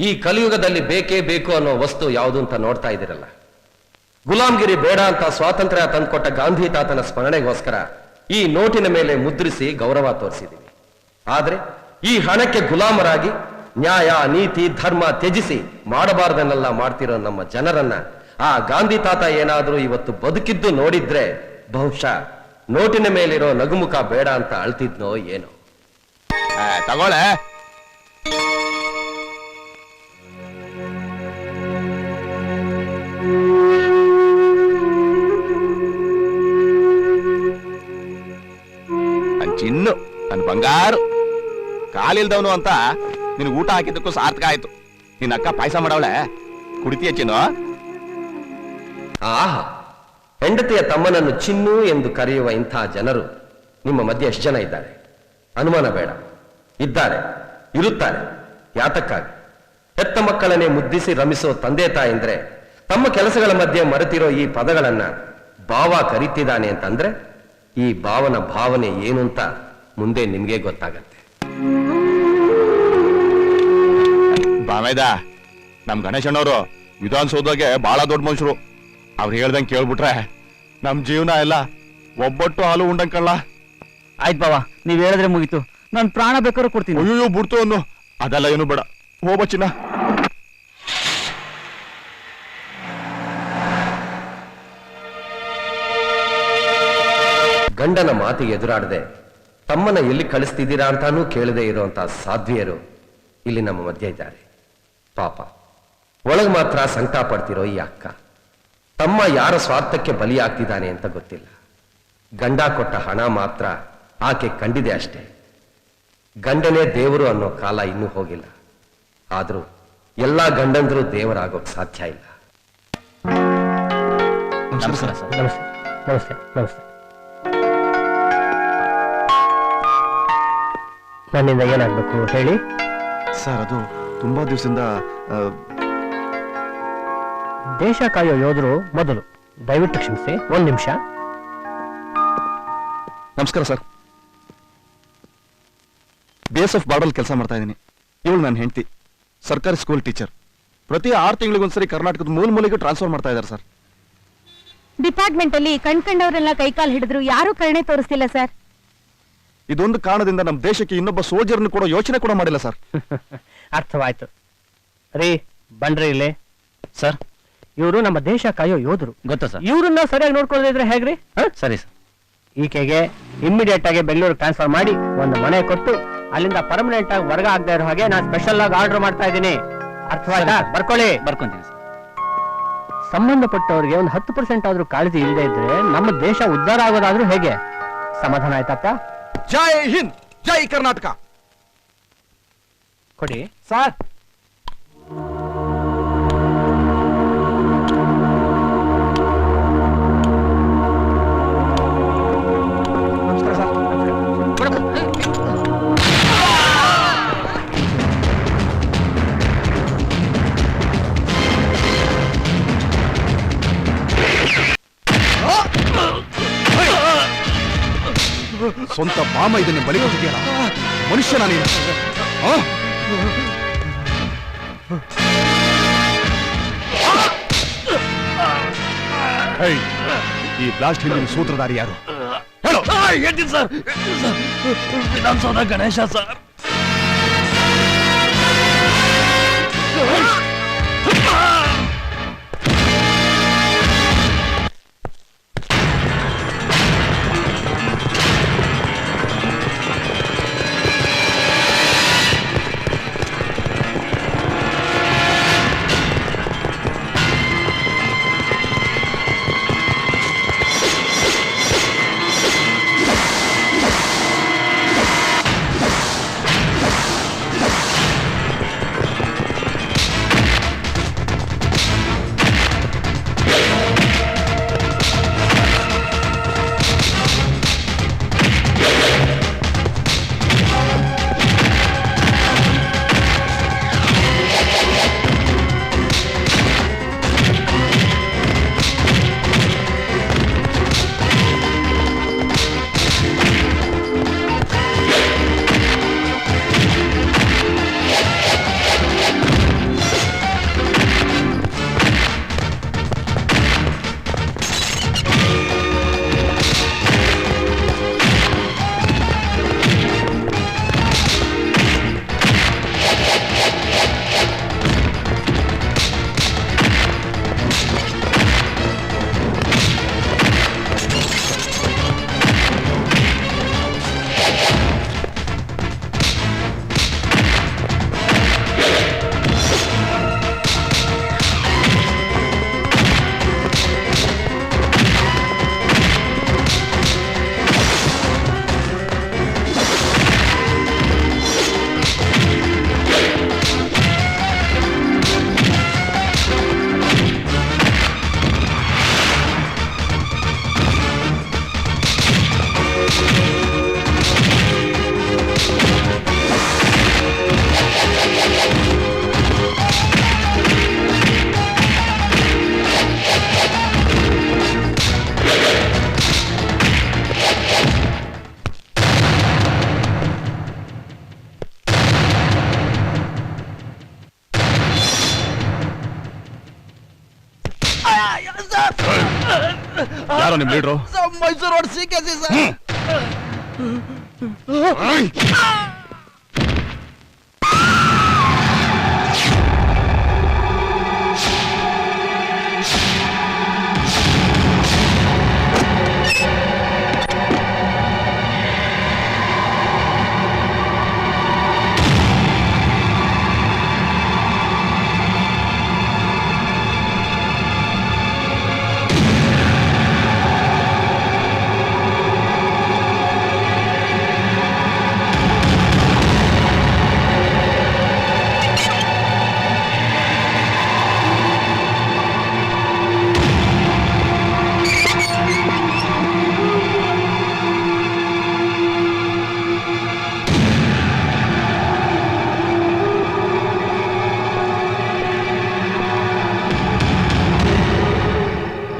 ಈ ಕಲಿಯುಗದಲ್ಲಿ ಬೇಕೇ ಬೇಕು ಅನ್ನೋ ವಸ್ತು ಯಾವುದು ಅಂತ ನೋಡ್ತಾ ಇದ್ದೀರಲ್ಲ. ಗುಲಾಮ್ಗಿರಿ ಬೇಡ ಅಂತ ಸ್ವಾತಂತ್ರ್ಯ ತಂದುಕೊಟ್ಟ ಗಾಂಧಿ ತಾತನ ಸ್ಮರಣೆಗೋಸ್ಕರ ಈ ನೋಟಿನ ಮೇಲೆ ಮುದ್ರಿಸಿ ಗೌರವ ತೋರಿಸಿದ್ದೀವಿ. ಆದ್ರೆ ಈ ಹಣಕ್ಕೆ ಗುಲಾಮರಾಗಿ ನ್ಯಾಯ ನೀತಿ ಧರ್ಮ ತ್ಯಜಿಸಿ ಮಾಡಬಾರ್ದನ್ನೆಲ್ಲ ಮಾಡ್ತಿರೋ ನಮ್ಮ ಜನರನ್ನ ಆ ಗಾಂಧಿ ತಾತ ಏನಾದ್ರೂ ಇವತ್ತು ಬದುಕಿದ್ದು ನೋಡಿದ್ರೆ ಬಹುಶಃ ನೋಟಿನ ಮೇಲಿರೋ ನಗುಮುಖ ಬೇಡ ಅಂತ ಅಳ್ತಿದ್ನೋ ಏನೋ. ತಗೊಳ್ಳೆ. ಚಿನ್ನು ನನ್ ಬಂಗಾರು ಕಾಲಿಲ್ದವನು ಅಂತ ನಿನ್ ಊಟ ಹಾಕಿದ್ದಕ್ಕೂ ಸಾರ್ಥಕ ಆಯ್ತು. ನಿನ್ನ ಅಕ್ಕ ಪಾಯಸ ಮಾಡವಳೆ, ಕುಡಿತೀಯ ಚಿನ್ನು? ಆಹಾ, ಹೆಂಡತಿಯ ತಮ್ಮನನ್ನು ಚಿನ್ನು ಎಂದು ಕರೆಯುವ ಇಂಥ ಜನರು ನಿಮ್ಮ ಮಧ್ಯೆ ಎಷ್ಟು ಜನ ಇದ್ದಾರೆ? ಅನುಮಾನ ಬೇಡ, ಇದ್ದಾರೆ, ಇರುತ್ತಾರೆ. ಯಾತಕ್ಕಾಗಿ? ಹೆತ್ತ ಮಕ್ಕಳನ್ನೇ ಮುದ್ದಿಸಿ ರಮಿಸೋ ತಂದೆ ತಾಯಂದ್ರೆ ತಮ್ಮ ಕೆಲಸಗಳ ಮಧ್ಯೆ ಮರೆತಿರೋ ಈ ಪದಗಳನ್ನ ಭಾವ ಕರೀತಿದ್ದಾನೆ ಅಂತಂದ್ರೆ ಈ ಭಾವನ ಭಾವನೆ ಏನು ಅಂತ ಮುಂದೆ ನಿಮ್ಗೆ ಗೊತ್ತಾಗತ್ತೆ. ಬಾಮೇದ, ನಮ್ ಗಣೇಶಣ್ಣವರು ವಿಧಾನಸೌಧಗೆ ಬಹಳ ದೊಡ್ಡ ಮನುಷ್ಯರು. ಅವ್ರು ಹೇಳ್ದಂಗೆ ಕೇಳ್ಬಿಟ್ರೆ ನಮ್ ಜೀವನ ಎಲ್ಲ ಒಬ್ಬಟ್ಟು ಹಾಲು ಉಂಡಂಕಲ್ಲ. ಆಯ್ತು ಬಾವ, ನೀವ್ ಹೇಳಿದ್ರೆ ಮುಗೀತು. ನಾನು ಪ್ರಾಣ ಬೇಕಾದ್ರೂ ಕೊಡ್ತೀನಿ. ಅಯ್ಯೋ ಬಿಡ್ತು ಅನ್ನು, ಅದೆಲ್ಲ ಏನು ಬೇಡ. ಹೋಗ್ಬ ಚಿನ್ನ. ಗಂಡನ ಮಾತಿಗೆ ಎದುರಾಡದೆ ತಮ್ಮನ್ನ ಎಲ್ಲಿ ಕಳಿಸ್ತಿದ್ದೀರಾ ಅಂತಾನೂ ಕೇಳದೆ ಇರುವಂತಹ ಸಾಧ್ವಿಯರು ಇಲ್ಲಿ ನಮ್ಮ ಮಧ್ಯೆ ಇದ್ದಾರೆ. ಪಾಪ, ಒಳಗೆ ಮಾತ್ರ ಸಂಕಟ ಪಡ್ತಿರೋ ಈ ಅಕ್ಕ ತಮ್ಮ ಯಾರ ಸ್ವಾರ್ಥಕ್ಕೆ ಬಲಿಯಾಗ್ತಿದ್ದಾನೆ ಅಂತ ಗೊತ್ತಿಲ್ಲ. ಗಂಡ ಕೊಟ್ಟ ಹಣ ಮಾತ್ರ ಆಕೆ ಕಂಡಿದೆ ಅಷ್ಟೇ. ಗಂಡನೇ ದೇವರು ಅನ್ನೋ ಕಾಲ ಇನ್ನೂ ಹೋಗಿಲ್ಲ. ಆದ್ರೂ ಎಲ್ಲಾ ಗಂಡಂದ್ರು ದೇವರಾಗೋಕ್ ಸಾಧ್ಯ ಇಲ್ಲ. ನಮಸ್ಕಾರ ಸರ್. ನಮಸ್ತೆ ನಮಸ್ತೆ ನಮಸ್ತೆ. ನನ್ನಿಂದ ಏನಾಗ್ಬೇಕು ಹೇಳಿ ಸರ್? ಅದು ತುಂಬಾ ದಿವಸದಿಂದ ದೇಶ ಕಾಯೋ ಯೋಧರು ಮೊದಲು. ದಯವಿಟ್ಟು ಕ್ಷಮಿಸಿ, ಒಂದ್ ನಿಮಿಷ. ನಮಸ್ಕಾರ ಸರ್. BSF ಬಾರ್ಡಲ್ ಕೆಲಸ ಮಾಡ್ತಾ ಇದ್ದೀನಿ. ಇವಳು ನನ್ನ ಹೆಂಡತಿ, ಸರ್ಕಾರಿ ಸ್ಕೂಲ್ ಟೀಚರ್. ಪ್ರತಿ 6 ತಿಂಗಳಿಗೊಂದ್ಸರಿ ಕರ್ನಾಟಕದ ಮೂಲ ಮೂಲೆಗೆ ಟ್ರಾನ್ಸ್ಫರ್ ಮಾಡ್ತಾ ಇದ್ದಾರೆ ಸರ್. ಡಿಪಾರ್ಟ್ಮೆಂಟ್ ಅಲ್ಲಿ ಕಣ್ಕಂಡವರೆಲ್ಲ ಕೈಕಾಲು ಹಿಡಿದ್ರು ಯಾರು ಕರುಣೆ ತೋರಿಸ್ತಿಲ್ಲ ಸರ್. ಇದೊಂದು ಕಾರಣದಿಂದ ನಮ್ಮ ದೇಶಕ್ಕೆ ಇನ್ನೊಬ್ಬ ಸೋಲ್ಜರ್ನ ಕೂಡ ಯೋಚನೆ ಕೂಡ ಮಾಡಿಲ್ಲ ಸರ್. ಅರ್ಥವಾಯ್ತು ರೀ. ಬನ್ರಿ ಇಲ್ಲಿ. ಸರ್, ಇವರು ನಮ್ಮ ದೇಶ ಕಾಯೋ ಯೋಧರು. ಗೊತ್ತಾ ಸರ್? ಇವ್ರನ್ನ ಸರಿಯಾಗಿ ನೋಡ್ಕೊಳ್ಳದೆ ಇದ್ರೆ ಹೇಗ್ರಿ? ಸರಿ ಸರ್. ಈಕೆಗೆ ಇಮ್ಮಿಡಿಯೇಟ್ ಆಗಿ ಬೆಂಗಳೂರು ಟ್ರಾನ್ಸ್ಫರ್ ಮಾಡಿ ಒಂದು ಮನೆ ಕೊಟ್ಟು ಅಲ್ಲಿಂದ ಪರ್ಮನೆಂಟ್ ಆಗಿ ವರ್ಗ ಆಗದೆ ಇರೋ ಹಾಗೆ ನಾನು ಸ್ಪೆಷಲ್ ಆಗಿ ಆರ್ಡರ್ ಮಾಡ್ತಾ ಇದ್ದೀನಿ. ಅರ್ಥವಾಯ್ತಾ? ಬರ್ಕೊಳ್ಳಿ. ಬರ್ಕೊಂತೀನಿ ಸರ್. ಸಂಬಂಧಪಟ್ಟವರಿಗೆ ಒಂದು 10% ಆದ್ರೂ ಕಾಳಜಿ ಇಲ್ಲದೆ ಇದ್ರೆ ನಮ್ಮ ದೇಶ ಉದ್ಧಾರ ಆಗೋದಾದ್ರೂ ಹೇಗೆ? ಸಮಾಧಾನ ಆಯ್ತಪ್ಪ? ಜೈ ಹಿಂದ್, ಜೈ ಕರ್ನಾಟಕ. ಕೊಡಿ ಸರ್. ಸ್ವಂತ ಮಾಮ ಇದನ್ನು ಬಲಿ ಕೊಟ್ಟಿದ್ಯಲ್ಲ, ಮನುಷ್ಯನ ನೀನು? ಈ ಬ್ಲಾಸ್ಟ್ ಹಿಂದಿನ ಸೂತ್ರಧಾರಿ ಯಾರು? ಹೇಳ್ತೀನಿ ಸರ್. ವಿಧಾನಸೌಧ ಗಣೇಶ ಸರ್. ಯಾರೋ ನಿಮ್ ಲೀಡ್ರು? Mysuru road CKC sir.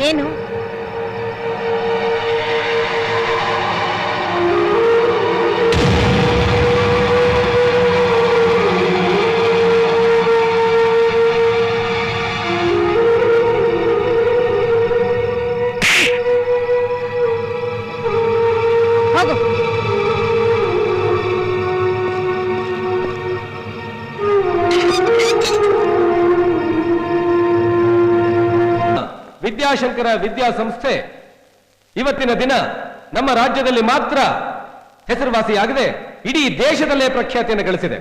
ಏನು ಹೋಗು. ವಿದ್ಯಾಶಂಕರ ವಿದ್ಯಾಸಂಸ್ಥೆ ಇವತ್ತಿನ ದಿನ ನಮ್ಮ ರಾಜ್ಯದಲ್ಲಿ ಮಾತ್ರ ಹೆಸರುವಾಸಿಯಾಗದೆ ಇಡೀ ದೇಶದಲ್ಲೇ ಪ್ರಖ್ಯಾತಿಯನ್ನು ಗಳಿಸಿದೆ.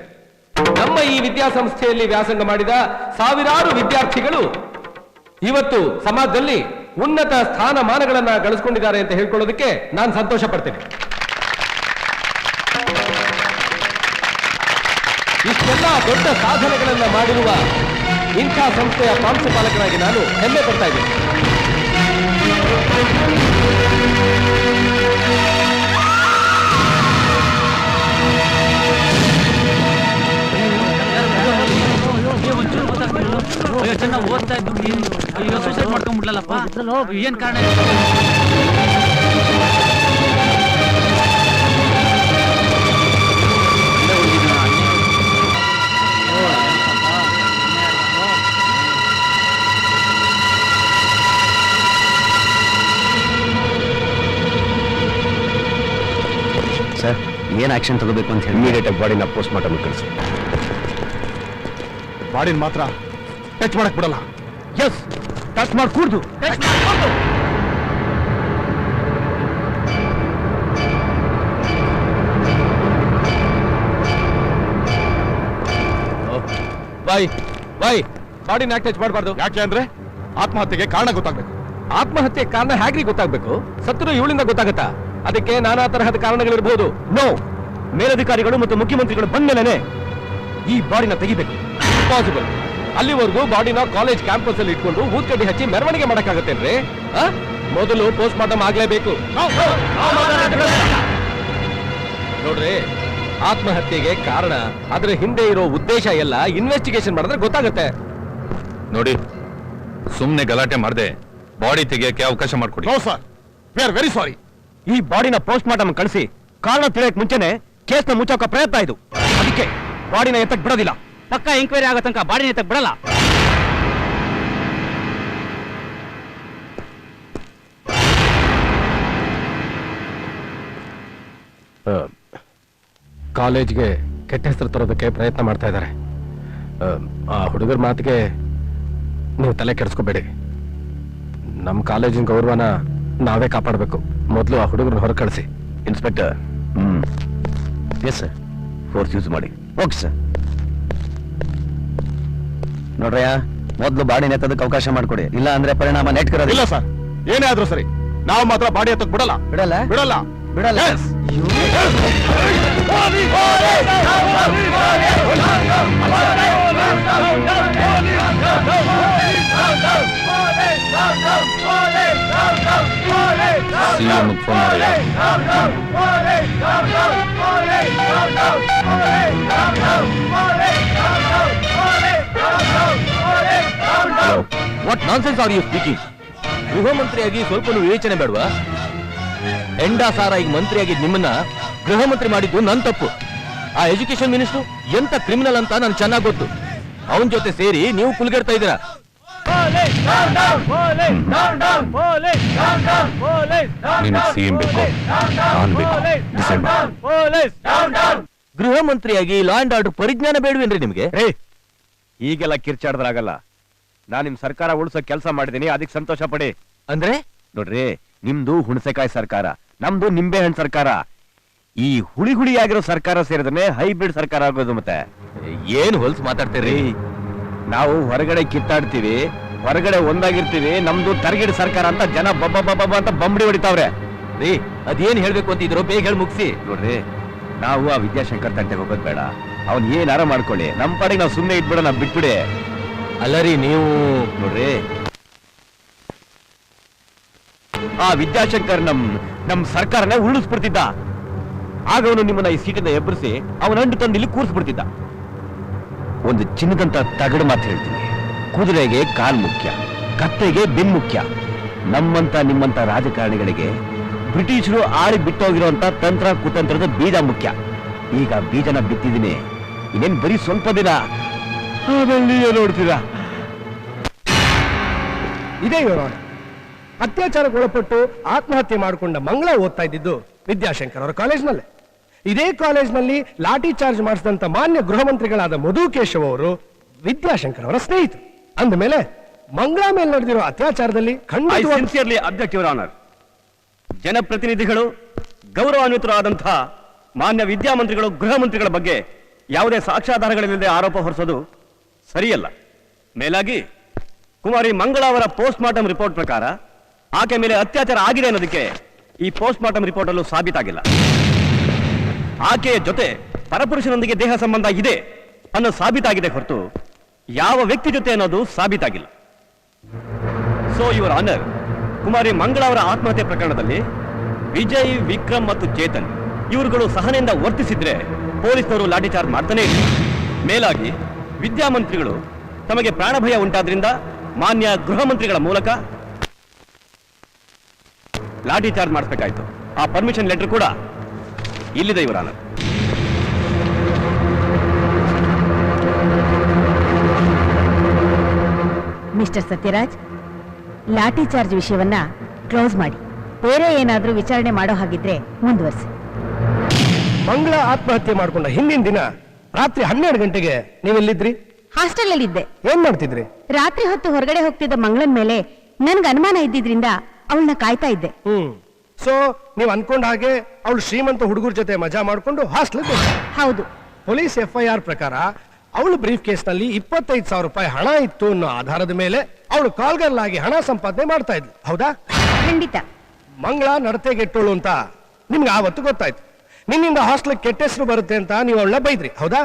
ನಮ್ಮ ಈ ವಿದ್ಯಾಸಂಸ್ಥೆಯಲ್ಲಿ ವ್ಯಾಸಂಗ ಮಾಡಿದ ಸಾವಿರಾರು ವಿದ್ಯಾರ್ಥಿಗಳು ಇವತ್ತು ಸಮಾಜದಲ್ಲಿ ಉನ್ನತ ಸ್ಥಾನಮಾನಗಳನ್ನ ಗಳಿಸಿಕೊಂಡಿದ್ದಾರೆ ಅಂತ ಹೇಳ್ಕೊಳ್ಳೋದಕ್ಕೆ ನಾನು ಸಂತೋಷ ಪಡ್ತೇನೆ. ಇಷ್ಟೆಲ್ಲ ದೊಡ್ಡ ಸಾಧನೆಗಳನ್ನ ಮಾಡಿರುವ ಇಂಥ ಸಂಸ್ಥೆಯ ಪ್ರಾಂಶುಪಾಲಕನಾಗಿ ನಾನು ಹೆಮ್ಮೆ ಪಡ್ತಾ ಇದ್ದೀನಿ. ಚೆನ್ನಾಗಿ ಓದ್ತಾ ಇದ್ದು ಈಗ ಸೂಸೈಡ್ ಮಾಡ್ಕೊಂಡ್ಬಿಡ್ಲಲ್ಲಪ್ಪ, ಏನ್ ಕಾರಣ? ಸರ್, ಏನ್ ಆಕ್ಷನ್ ತಗೋಬೇಕು ಅಂತ ಹೇಳಿ ಇಮಿಡಿಯೇಟ್ ಆಗಿ ಬಾಡಿನ ಪೋಸ್ಟ್ ಮಾರ್ಟಮ್ ಕಳಿಸಿ. ಬಾಡಿನ ಮಾತ್ರ ಟಚ್ ಮಾಡಕ್ ಬಿಡಲ್ಲ. S, touch ಮಾಡ್ಕೂಡ್ದು. ಬಾಯ್ ಬಾಡಿನ ಯಾಕೆ ಟಚ್ ಮಾಡಬಾರ್ದು? ಯಾಕೆ ಅಂದ್ರೆ ಆತ್ಮಹತ್ಯೆಗೆ ಕಾರಣ ಗೊತ್ತಾಗ್ಬೇಕು. ಆತ್ಮಹತ್ಯೆ ಕಾರಣ ಹೇಗ್ರಿ ಗೊತ್ತಾಗ್ಬೇಕು? ಸತ್ರು ಇವಳಿಂದ ಗೊತ್ತಾಗತ್ತಾ? ಅದಕ್ಕೆ ನಾನಾ ತರಹದ ಕಾರಣಗಳಿರಬಹುದು. ನೋ, ಮೇಲಧಿಕಾರಿಗಳು ಮತ್ತು ಮುಖ್ಯಮಂತ್ರಿಗಳು ಬಂದ್ಮೇಲೆ ಈ ಬಾಡಿನ ತೆಗಿಬೇಕು. ಪಾಸಿಬಲ್. ಅಲ್ಲಿವರೆಗೂ ಬಾಡಿನ ಕಾಲೇಜ್ ಕ್ಯಾಂಪಸ್ ಅಲ್ಲಿ ಇಟ್ಕೊಂಡು ಊದ್ಕಡ್ಡಿ ಹಚ್ಚಿ ಮೆರವಣಿಗೆ ಮಾಡಕ್ಕಾಗತ್ತೇನ್ರಿ? ಮೊದಲು ಪೋಸ್ಟ್ ಮಾರ್ಟಮ್ ಆಗ್ಲೇಬೇಕು. ನೋಡ್ರಿ, ಆತ್ಮಹತ್ಯೆಗೆ ಕಾರಣ, ಅದ್ರ ಹಿಂದೆ ಇರೋ ಉದ್ದೇಶ ಎಲ್ಲ ಇನ್ವೆಸ್ಟಿಗೇಷನ್ ಮಾಡಿದ್ರೆ ಗೊತ್ತಾಗುತ್ತೆ. ನೋಡಿ, ಸುಮ್ನೆ ಗಲಾಟೆ ಮಾಡದೆ ಬಾಡಿ ತೆಗಿಯಕ್ಕೆ ಅವಕಾಶ ಮಾಡ್ಕೊಡಿ. No sir, we are very sorry. ಈ ಬಾಡಿನ ಪೋಸ್ಟ್ ಮಾರ್ಟಮ್ ಕಳಿಸಿ ಕಾರಣ ತಿಳಿಯಕ್ ಮುಂಚೆನೆ ಕೇಸ್ನ ಮುಚ್ಚೋಕ ಪ್ರಯತ್ನ ಇದು. ಅದಕ್ಕೆ ಬಾಡಿನ ಎತ್ತಕ್ ಬಿಡೋದಿಲ್ಲ. ಪಕ್ಕ ಎಂಕ್ವೈರಿ ಆಗೋ ತನಕ ಬಾಡಿನ ಎತ್ತಕ್ ಬಿಡಲ್ಲ. ಕಾಲೇಜ್ಗೆ ಕೆಟ್ಟ ಹೆಸರು ತರೋದಕ್ಕೆ ಪ್ರಯತ್ನ ಮಾಡ್ತಾ ಇದ್ದಾರೆ. ಆ ಹುಡುಗರ ಮಾತಿಗೆ ನೀವು ತಲೆ ಕೆಡಿಸ್ಕೋಬೇಡಿ. ನಮ್ಮ ಕಾಲೇಜಿನ ಗೌರವನ ನಾವೇ ಕಾಪಾಡಬೇಕು. ಮೊದಲು ಆ ಹುಡುಗರನ್ನ ಹೊರ ಕಳಿಸಿ. Inspector. Yes sir, force use ಮಾಡಿ. Okay sir. ನೋಡ್ರಯ್ಯ, ಮೊದಲು ಬಾಡಿ ನೆತ್ತದಕ್ಕೆ ಅವಕಾಶ ಮಾಡಿಕೊಡಿ, ಇಲ್ಲ ಅಂದ್ರೆ ಪರಿಣಾಮ ನೆಟ್ ಇಲ್ಲ ಕರೋದಿಲ್ಲ. ಸರ್, ಏನೇ ಆದ್ರೂ ಸರಿ, ನಾವು ಮಾತ್ರ ಬಾಡಿ ಎತ್ತಕ್ ಬಿಡಲ್ಲ. ಬಿಡಲ್ಲ ಬಿಡಲ್ಲ ಬಿಡಲ್ಲ. Yes. CM phone what nonsense are you speaking? ಗೃಹ ಮಂತ್ರಿಯಾಗಿ ಸ್ವಲ್ಪ ವಿವೇಚನೆ ಬೇಡವಾ? ಎಂಡಾ ಸಾರ ಈಗ ಮಂತ್ರಿಯಾಗಿದ್ದು ನಿಮ್ಮನ್ನ ಗೃಹ ಮಂತ್ರಿ ಮಾಡಿದ್ದು ನನ್ ತಪ್ಪು. ಆ ಎಜುಕೇಶನ್ ಮಿನಿಸ್ಟರ್ ಎಂತ ಕ್ರಿಮಿನಲ್ ಅಂತ ನನ್ಗೆ ಚೆನ್ನಾಗಿ ಗೊತ್ತು. ಅವನ ಜೊತೆ ಸೇರಿ ನೀವು ಕುಲ್ಗೆಡ್ತಾ ಇದ್ದೀರಾ. ನಿನಗೆ ಸಿಎಂ ಬೇಕು, ನಾನ್ ಬೇಕು. ಡಿಸೈಡ್ ಮಾಡು. ಗೃಹ ಮಂತ್ರಿಯಾಗಿ ಲಾ ಅಂಡ್ ಆರ್ಡರ್ ಪರಿಜ್ಞಾನ ಬೇಡವೇನ್ರಿ ನಿಮ್ಗೆ? ಈಗೆಲ್ಲ ಕಿರ್ಚಾಡ್ದಾಗಲ್ಲ. ನಾನ್ ನಿಮ್ ಸರ್ಕಾರ ಉಳ್ಸೋ ಕೆಲಸ ಮಾಡಿದೀನಿ, ಅದಕ್ಕೆ ಸಂತೋಷ ಪಡಿ. ಅಂದ್ರೆ ನೋಡ್ರಿ, ನಿಮ್ದು ಹುಣಸೆಕಾಯಿ ಸರ್ಕಾರ, ನಮ್ದು ನಿಂಬೆ ಹಣ್ಣು ಸರ್ಕಾರ. ಈ ಹುಳಿಯಾಗಿರೋ ಸರ್ಕಾರ ಸೇರಿದ್ರೆ ಹೈಬ್ರಿಡ್ ಸರ್ಕಾರ ಆಗೋದು. ಮತ್ತೆ ಏನ್ ಹೊಲ್ಸ್ ಮಾತಾಡ್ತೀರಿ? ನಾವು ಹೊರಗಡೆ ಕಿತ್ತಾಡ್ತೀವಿ, ಹೊರಗಡೆ ಒಂದಾಗಿರ್ತೀವಿ, ನಮ್ದು ತರಗಿಡ ಸರ್ಕಾರ ಅಂತ ಜನ ಬಬ್ಬ ಅಂತ ಬಂಬಡಿ ಹೊಡಿತಾವ್ರೆ. ರೀ, ಅದೇನ್ ಹೇಳ್ಬೇಕು ಅಂತಿದ್ರು ಬೇಗ ಹೇಳಿ ಮುಗಿಸಿ. ನೋಡ್ರಿ, ನಾವು ಆ ವಿದ್ಯಾಶಂಕರ್ ತಂಟೆಗೆ ಹೋಗೋದ್ ಬೇಡ. ಅವ್ನ್ ಏನಾರ ಮಾಡ್ಕೊಳ್ಳಿ, ನಮ್ ಪಾಡಿಗೆ ನಾವು ಸುಮ್ಮನೆ ಇದ್ಬಿಡೋಣ, ಬಿಟ್ಬಿಡಿ. ಅಲ್ಲರಿ ನೀವು ನೋಡ್ರಿ, ಆ ವಿದ್ಯಾಶಂಕರ್ ನಮ್ ಸರ್ಕಾರನೇ ಉರುಳಿಸ್ಬಿಡ್ತಿದ್ದ. ಆಗ ಅವನು ನಿಮ್ಮನ್ನ ಈ ಸೀಟಿಂದ ಎಬ್ಬರಿಸಿ ಅವನ ಅಂಡು ತಂದು ಇಲ್ಲಿ ಕೂರಿಸ್ಬಿಡ್ತಿದ್ದ. ಒಂದು ಚಿನ್ನದಂತ ತಗಡು ಮಾತು ಹೇಳ್ತೀನಿ, ಕುದುರೆಗೆ ಕಾಲ್ ಮುಖ್ಯ, ಕತ್ತೆಗೆ ಬೆನ್ ಮುಖ್ಯ. ನಮ್ಮಂತ ನಿಮ್ಮಂತ ರಾಜಕಾರಣಿಗಳಿಗೆ ಬ್ರಿಟಿಷರು ಆಳಿ ಬಿಟ್ಟೋಗಿರುವಂತ ತಂತ್ರ ಕುತಂತ್ರದ ಬೀಜ ಮುಖ್ಯ. ಈಗ ಬೀಜನ ಬಿತ್ತಿದ್ದೀನಿ, ಇನ್ನೇನ್ ಬರೀ ಸ್ವಲ್ಪ ದಿನ ಆಮೇಲೆ ನೋಡ್ತೀರಾ. ಇದೇ ಯೋರಾನ, ಅತ್ಯಾಚಾರಕ್ಕೆ ಒಳಪಟ್ಟು ಆತ್ಮಹತ್ಯೆ ಮಾಡಿಕೊಂಡ ಮಂಗಳ ಓದ್ತಾ ಇದ್ದಿದ್ದು ವಿದ್ಯಾಶಂಕರ್ ಅವರ ಕಾಲೇಜ್ನಲ್ಲೇ. ಇದೇ ಕಾಲೇಜ್ನಲ್ಲಿ ಲಾಠಿ ಚಾರ್ಜ್ ಮಾಡಿಸಿದಂತ ಮಾನ್ಯ ಗೃಹ ಮಂತ್ರಿಗಳಾದ ಮಧು ಕೇಶವ್ ಅವರು ವಿದ್ಯಾಶಂಕರ್ ಅವರ ಸ್ನೇಹಿತರು. ಅಂದಮೇಲೆ ಮಂಗಳ ಮೇಲೆ ನಡೆದಿರೋ ಅತ್ಯಾಚಾರದಲ್ಲಿ ಸಿನ್ಸಿಯರ್ಲಿ ಅಬ್ಜೆಕ್ಟ್ ಯುವರ್ ಆನರ್. ಜನಪ್ರತಿನಿಧಿಗಳು ಗೌರವಾನ್ವಿತರಾದಂತಹ ಮಾನ್ಯ ವಿದ್ಯಾಮಂತ್ರಿಗಳು ಗೃಹ ಮಂತ್ರಿಗಳ ಬಗ್ಗೆ ಯಾವುದೇ ಸಾಕ್ಷ್ಯಾಧಾರಗಳಿಲ್ಲದೆ ಆರೋಪ ಹೊರಿಸೋದು ಸರಿಯಲ್ಲ. ಮೇಲಾಗಿ ಕುಮಾರಿ ಮಂಗಳ ಅವರ ಪೋಸ್ಟ್ ಮಾರ್ಟಮ್ ರಿಪೋರ್ಟ್ ಪ್ರಕಾರ ಆಕೆ ಮೇಲೆ ಅತ್ಯಾಚಾರ ಆಗಿದೆ ಅನ್ನೋದಕ್ಕೆ ಈ ಪೋಸ್ಟ್ ಮಾರ್ಟಮ್ ರಿಪೋರ್ಟ್ ಅಲ್ಲೂ ಸಾಬೀತಾಗಿಲ್ಲ. ಆಕೆಯ ಜೊತೆ ಪರಪುರುಷನೊಂದಿಗೆ ದೇಹ ಸಂಬಂಧ ಇದೆ ಅನ್ನೋ ಸಾಬೀತಾಗಿದೆ ಹೊರತು ಯಾವ ವ್ಯಕ್ತಿ ಜೊತೆ ಅನ್ನೋದು ಸಾಬೀತಾಗಿಲ್ಲ. ಸೊ ಯುವರ್ ಆನರ್, ಕುಮಾರಿ ಮಂಗಳ ಅವರ ಆತ್ಮಹತ್ಯೆ ಪ್ರಕರಣದಲ್ಲಿ ವಿಜಯ್, ವಿಕ್ರಮ್ ಮತ್ತು ಚೇತನ್ ಇವರುಗಳು ಸಹನೆಯಿಂದ ವರ್ತಿಸಿದ್ರೆ ಪೊಲೀಸ್ನವರು ಲಾಠಿ ಚಾರ್ಜ್ ಮಾಡ್ತಾನೆ ಇಲ್ಲ. ಮೇಲಾಗಿ ವಿದ್ಯಾಮಂತ್ರಿಗಳು ತಮಗೆ ಪ್ರಾಣಭಯ ಉಂಟಾದ್ರಿಂದ ಮಾನ್ಯ ಗೃಹ ಮಂತ್ರಿಗಳ ಮೂಲಕ ಲಾಠಿ ಚಾರ್ಜ್ ಮಾಡಿಸಬೇಕಾಯ್ತು. ಆ ಪರ್ಮಿಷನ್ ಲೆಟರ್ ಕೂಡ ಇಲ್ಲಿದೆ your honour. Mister Sathyaraj, lathi charge ವಿಷಯವನ್ನ ಕ್ಲೋಸ್ ಮಾಡಿ. ಬೇರೆ ಏನಾದ್ರೂ ವಿಚಾರಣೆ ಮಾಡೋ ಹಾಗಿದ್ರೆ ಮುಂದುವರಿಸಿ. ಮಂಗಳ ಆತ್ಮಹತ್ಯೆ ಮಾಡ್ಕೊಂಡ ಹಿಂದಿನ ದಿನ ರಾತ್ರಿ 12 ಗಂಟೆಗೆ ನೀವೆಲ್ಲಿದ್ರಿ? ಹಾಸ್ಟೆಲ್ ಅಲ್ಲಿ ಇದ್ದೆ. ಏನ್ ಮಾಡ್ತಿದ್ರಿ? ರಾತ್ರಿ ಹೊತ್ತು ಹೊರಗಡೆ ಹೋಗ್ತಿದ್ದ ಮಂಗಳನ್ ಮೇಲೆ ನನ್ಗೆ ಅನುಮಾನ ಇದ್ದಿದ್ರಿಂದ ಅವಳನ್ನ ಕಾಯ್ತಾ ಇದ್ದೆ. ಸೊ ನೀವ್ ಅನ್ಕೊಂಡ ಹಾಗೆ ಅವಳು ಶ್ರೀಮಂತ ಹುಡುಗರ ಜೊತೆ ಮಜಾ ಮಾಡ್ಕೊಂಡು ಹಾಸ್ಟೆಲ್. ಹೌದು. ಪೊಲೀಸ್ FIR ಪ್ರಕಾರ ಅವಳು ಬ್ರೀಫ್ ಕೇಸ್ ನಲ್ಲಿ 25,000 ರೂಪಾಯಿ ಹಣ ಇತ್ತು ಅನ್ನೋ ಆಧಾರದ ಮೇಲೆ ಅವಳು ಕಾಲ್ಗಲ್ಲಾಗಿ ಹಣ ಸಂಪಾದನೆ ಮಾಡ್ತಾ ಇದ್ಲು. ಹೌದಾ? ಖಂಡಿತ. ಮಂಗಳ ನಡತೆಗೆಟ್ಟೋಳು ಅಂತ ನಿಮ್ಗೆ ಆವತ್ತು ಗೊತ್ತಾಯ್ತು. ನಿನ್ನಿಂದ ಹಾಸ್ಟೆಲ್ ಕೆಟ್ಟ ಹೆಸರು ಬರುತ್ತೆ ಅಂತ ನೀವು ಅವಳನ್ನ ಬೈದ್ರಿ. ಹೌದಾ?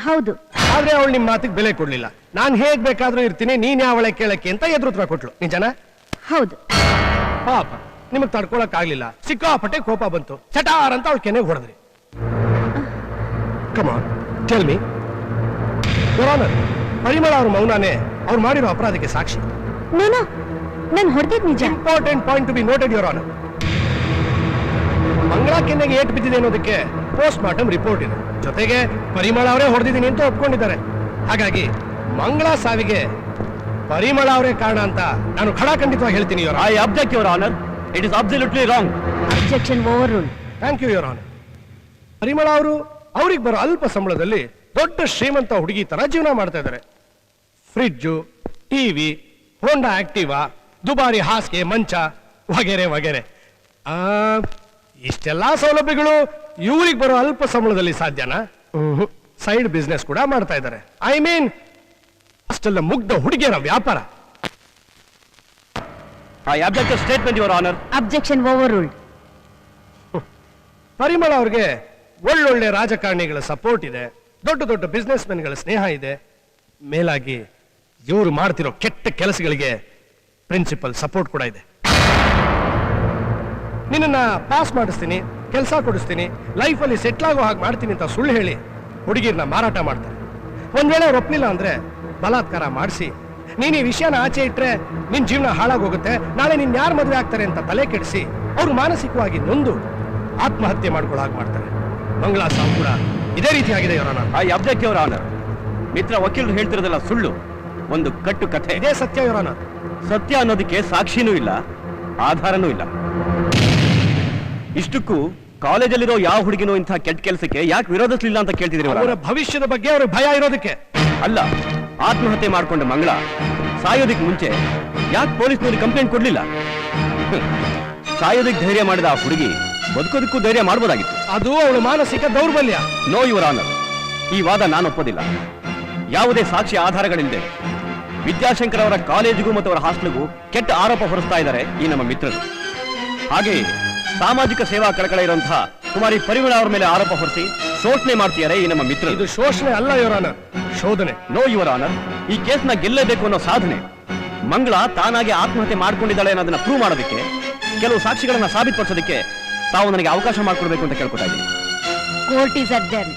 ಹೌದು. ಆದ್ರೆ ಅವಳು ನಿಮ್ ಮಾತಿಗೆ ಬೆಲೆ ಕೊಡ್ಲಿಲ್ಲ. ನಾನ್ ಹೇಗ್ ಬೇಕಾದ್ರೂ ಇರ್ತೀನಿ, ನೀನ್ ಯಾವಳೆ ಕೇಳಕ್ಕೆ ಅಂತ ಎದುರುತ್ರ ಕೊಟ್ಲು. ನಿಜನಾ? ಹೌದು. ಪಾಪ ನಿಮಗ್ ತಡ್ಕೊಳಕ್ ಆಗ್ಲಿಲ್ಲ, ಸಿಕ್ಕಾಪಟ್ಟೆ ಕೋಪ ಬಂತು, ಚಟಾರ್ ಅಂತ ಅವಳು ಕೆನೆಗೆ ಹೊಡೆದ್ರಿ. Come on, tell me. Parimala ಅವ್ರ ಮೌನಾನೇ ಅವ್ರು ಮಾಡಿರೋ ಅಪರಾಧಕ್ಕೆ ಸಾಕ್ಷಿ. ನಾನು ಹೊಡೆದಿದ್ ನಿಜ. Important point to be noted your honour. ಮಂಗಳ ಕೆನ್ನೆಗೆ ಏಟ್ ಬಿದ್ದಿದೆ ಅನ್ನೋದಕ್ಕೆ ಪೋಸ್ಟ್ ಮಾರ್ಟಮ್ ರಿಪೋರ್ಟ್ ಇದೆ. ಜೊತೆಗೆ ಪರಿಮಳ ಅವರೇ ಹೊಡೆದಿದ್ದೀನಿ ಅಂತ ಒಪ್ಕೊಂಡಿದ್ದಾರೆ. ಹಾಗಾಗಿ ಮಂಗಳ ಸಾವಿಗೆ ಪರಿಮಳ ಅವರೇ ಕಾರಣ ಅಂತ ನಾನು ಖಡಾಖಂಡಿತವಾಗಿ ಹೇಳ್ತೀನಿ. I object your honour. It is absolutely wrong. Objection overruled. Thank you your honour. Parimala ಅವರು ಅವ್ರಿಗೆ ಬರೋ ಅಲ್ಪ ಸಂಬಳದಲ್ಲಿ ದೊಡ್ಡ ಶ್ರೀಮಂತ ಹುಡುಗಿ ತರ ಜೀವನ ಮಾಡ್ತಾ ಇದ್ದಾರೆ. ಫ್ರಿಡ್ಜು, ಟಿವಿ, ಹೋಂಡಾ ಆಕ್ಟಿವಾ, ದುಬಾರಿ ಹಾಸಿಗೆ, ಮಂಚ ವಗೇರೆ ವಗೇರೆ. ಇಷ್ಟೆಲ್ಲಾ ಸೌಲಭ್ಯಗಳು ಇವ್ರಿಗೆ ಬರೋ ಅಲ್ಪ ಸಂಬಳದಲ್ಲಿ ಸಾಧ್ಯನಾ? ಸೈಡ್ ಬಿಸ್ನೆಸ್ ಕೂಡ ಮಾಡ್ತಾ ಇದ್ದಾರೆ. ಐ ಮೀನ್ ಅಷ್ಟೆಲ್ಲ ಮುಗ್ಧ ಹುಡುಗಿಯರ ವ್ಯಾಪಾರ. I object statement your honour. Objection over ruled. ಪರಿಮಳ ಅವ್ರಿಗೆ ಒಳ್ಳೊಳ್ಳೆ ರಾಜಕಾರಣಿಗಳ ಸಪೋರ್ಟ್ ಇದೆ, ದೊಡ್ಡ ದೊಡ್ಡ ಬಿಸ್ನೆಸ್ ಮೆನ್ಗಳ ಸ್ನೇಹ ಇದೆ. ಮೇಲಾಗಿ ಇವರು ಮಾಡ್ತಿರೋ ಕೆಟ್ಟ ಕೆಲಸಗಳಿಗೆ ಪ್ರಿನ್ಸಿಪಲ್ ಸಪೋರ್ಟ್ ಕೂಡ ಇದೆ. ನಿನ್ನ ಪಾಸ್ ಮಾಡಿಸ್ತೀನಿ, ಕೆಲಸ ಕೊಡಿಸ್ತೀನಿ, ಲೈಫಲ್ಲಿ ಸೆಟ್ಲ್ ಆಗೋ ಹಾಗೆ ಮಾಡ್ತೀನಿ ಅಂತ ಸುಳ್ಳು ಹೇಳಿ ಹುಡುಗಿರ್ನ ಮಾರಾಟ ಮಾಡ್ತಾರೆ. ಒಂದ್ ವೇಳೆ ಒಪ್ಲಿಲ್ಲ ಅಂದ್ರೆ ಬಲಾತ್ಕಾರ ಮಾಡಿಸಿ ನೀನ್ ಈ ವಿಷಯನ ಆಚೆ ಇಟ್ರೆ ನಿನ್ ಜೀವನ ಹಾಳಾಗೋಗುತ್ತೆ, ನಾಳೆ ನಿನ್ ಯಾರು ಮದುವೆ ಆಗ್ತಾರೆ ಅಂತ ತಲೆ ಕೆಡಿಸಿ ಅವ್ರು ಮಾನಸಿಕವಾಗಿ ನೊಂದು ಆತ್ಮಹತ್ಯೆ ಮಾಡ್ಕೊಳ್ಳೋ ಹಾಗೆ ಮಾಡ್ತಾರೆ. ಮಂಗಳಾ ಸಾವು ಕೂಡ ಇದೇ ರೀತಿ ಆಗಿದೆ your honour. I object your honour. ಮಿತ್ರ ವಕೀಲರು ಹೇಳ್ತಿರೋದೆಲ್ಲ ಸುಳ್ಳು. ಒಂದು ಕಟ್ಟು ಕಥೆ. ಇದೇ ಸತ್ಯ ಯುವರ್ ಆನರ್. ಸತ್ಯ ಅನ್ನೋದಕ್ಕೆ ಸಾಕ್ಷಿನೂ ಇಲ್ಲ, ಆಧಾರನೂ ಇಲ್ಲ. ಇಷ್ಟಕ್ಕೂ ಕಾಲೇಜಲ್ಲಿರೋ ಯಾವ ಹುಡುಗಿನೂ ಇಂಥ ಕೆಟ್ಟ ಕೆಲಸಕ್ಕೆ ಯಾಕೆ ವಿರೋಧಿಸಲಿಲ್ಲ ಅಂತ ಕೇಳ್ತಿದ್ರಿ. ಅವರ ಭವಿಷ್ಯದ ಬಗ್ಗೆ ಅವ್ರಿಗೆ ಭಯ ಇರೋದಕ್ಕೆ. ಅಲ್ಲ, ಆತ್ಮಹತ್ಯೆ ಮಾಡ್ಕೊಂಡ ಮಂಗಳ ಸಾಯೋದಕ್ಕೆ ಮುಂಚೆ ಯಾಕೆ ಪೊಲೀಸ್ನವ್ರಿಗೆ ಕಂಪ್ಲೇಂಟ್ ಕೊಡ್ಲಿಲ್ಲ? ಸಾಯೋದಕ್ಕೆ ಧೈರ್ಯ ಮಾಡಿದ ಆ ಹುಡುಗಿ ಬದುಕೋದಕ್ಕೂ ಧೈರ್ಯ ಮಾಡ್ಬೋದಾಗಿತ್ತು. ಅದು ಅವಳ ಮಾನಸಿಕ ದೌರ್ಬಲ್ಯ. ನೋ ಯುವರ್ ಆನರ್, ಈ ವಾದ ನಾನು ಒಪ್ಪೋದಿಲ್ಲ. ಯಾವುದೇ ಸಾಕ್ಷಿ ಆಧಾರಗಳಿಲ್ಲದೆ ವಿದ್ಯಾಶಂಕರ್ ಅವರ ಕಾಲೇಜಿಗೂ ಮತ್ತು ಅವರ ಹಾಸ್ಟೆಲ್ಗೂ ಕೆಟ್ಟ ಆರೋಪ ಹೊರಿಸ್ತಾ ಇದ್ದಾರೆ ಈ ನಮ್ಮ ಮಿತ್ರರು. ಹಾಗೆಯೇ ಸಾಮಾಜಿಕ ಸೇವಾ ಕಳಕಳ ಇರುವಂತಹ ಕುಮಾರಿ ಪರಿಮಳ ಅವರ ಮೇಲೆ ಆರೋಪ ಹೊರಿಸಿ ಶೋಷಣೆ ಮಾಡ್ತಿದ್ದಾರೆ ಈ ನಮ್ಮ ಮಿತ್ರರು. ಇದು ಶೋಷಣೆ ಅಲ್ಲ ಯುವರ್ ಆನರ್, ಶೋಧನೆ. ನೋ ಯುವರ್ ಆನರ್, ಈ ಕೇಸ್ನ ಗೆಲ್ಲಬೇಕು ಅನ್ನೋ ಸಾಧನೆ. ಮಂಗಳ ತಾನಾಗಿ ಆತ್ಮಹತ್ಯೆ ಮಾಡ್ಕೊಂಡಿದ್ದಾಳೆ ಅನ್ನೋದನ್ನ ಪ್ರೂವ್ ಮಾಡೋದಕ್ಕೆ, ಕೆಲವು ಸಾಕ್ಷಿಗಳನ್ನ ಸಾಬೀತುಪಡಿಸೋದಕ್ಕೆ ತಾವು ನನಗೆ ಅವಕಾಶ ಮಾಡಿಕೊಡ್ಬೇಕು ಅಂತ ಕೇಳ್ಕೊತಾ ಇದ್ದೀನಿ. Court is adjourn.